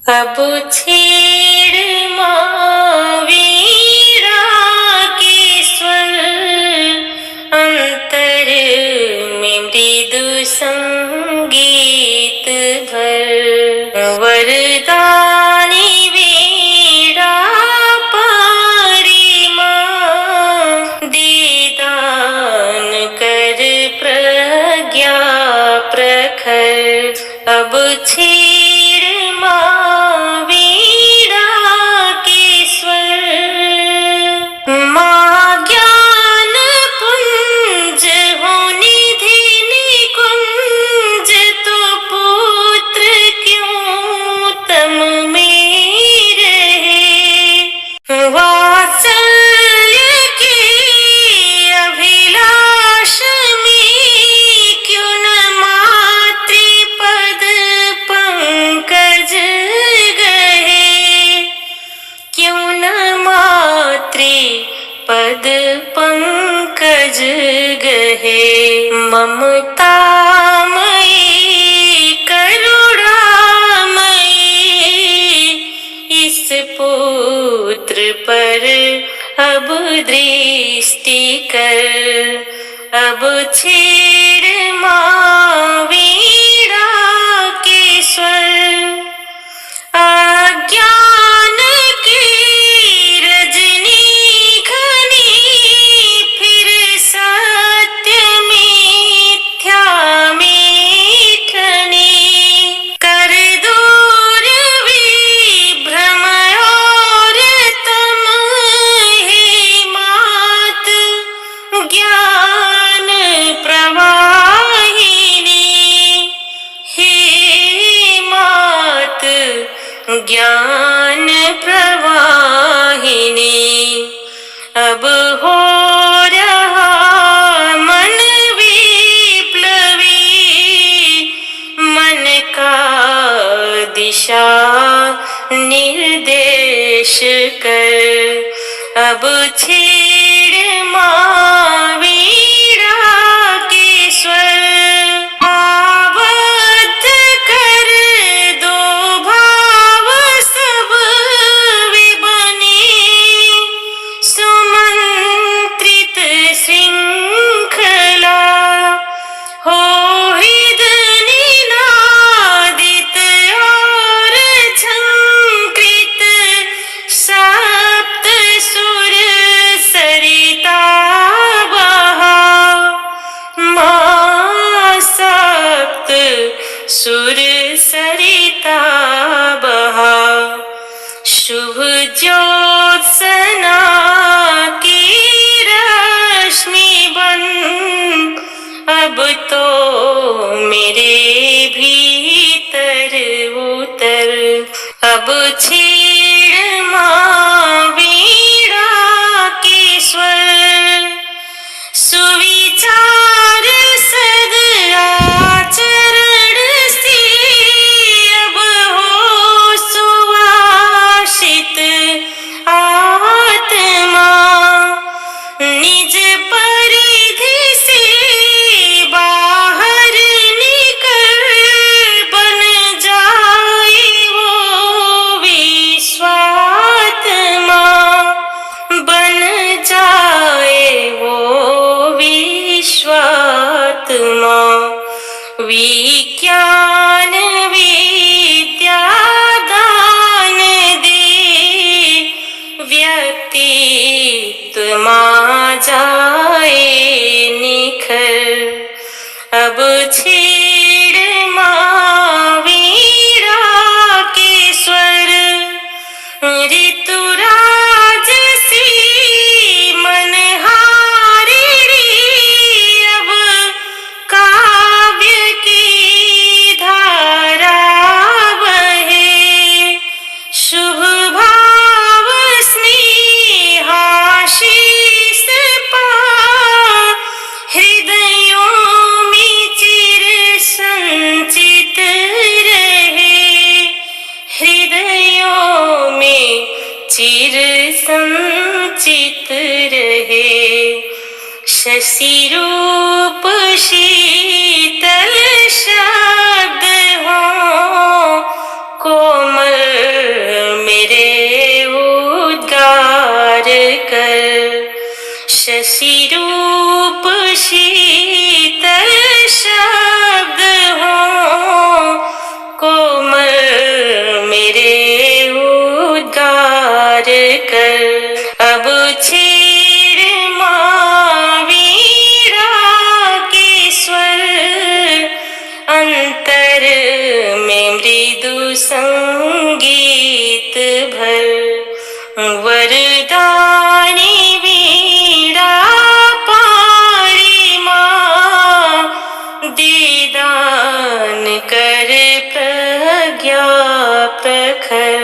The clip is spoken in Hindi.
अब छेड़ मावीरा के स्वर, अंतर में मृदु संगीत भर। वरदानी वीणा पारी माँ, दीदान कर प्रज्ञा प्रखर। अब छेड़ माँ वीणा के स्वर, माँ ज्ञान पुंज हो निधि निकुंज, तो पुत्र क्यों तम में रहे। वात्सल्य की अभिलाष में क्यों न मातृपद पंकज गहे, क्यों न मातृपद पंकज गहे। ममतामयी करुणामयी, इस पुत्र पर अब दृष्टि कर। अब छेड़ माँ वीणा के स्वर, अज्ञान की रजनी घनी, फिर सत्य मिथ्या मीठनी। कर दूर विभ्रम और तम, हे मात ज्ञान प्रवाहिनी। हे मात ज्ञान प्रवाहिनी। अब हो रहा मन विप्लवी, मन का दिशा निर्देश कर। अब छेड़ माँ वीणा के स्वर, आबद्ध कर दो भाव सब विबने, सुमंत्रित श्रृंखला हो हृद निनादित और झंकृत। सप्त सुर सरिता बहा, माँ सप्त सुर सरिता बहा। शुभ ज्योत्सना की रश्मि बन, अब तो मेरे भीतर उतर। अब छेड़ माँ वीणा के स्वर, सुविचार सद आचरण से, अब हो सुवासित आत्मा। निज परिधि से बाहर निकल, बन जाए वो विश्व कोमल मेरे उद्गार कर, शशि रूप शीतल शब्द हो, कोमल मेरे उद्गार कर। अब छेड़ मावीरा के स्वर, अंतर में मृदु संगीत भर, वरदानी वीणा पारी माँ, दीदान कर प्रज्ञा प्रखर।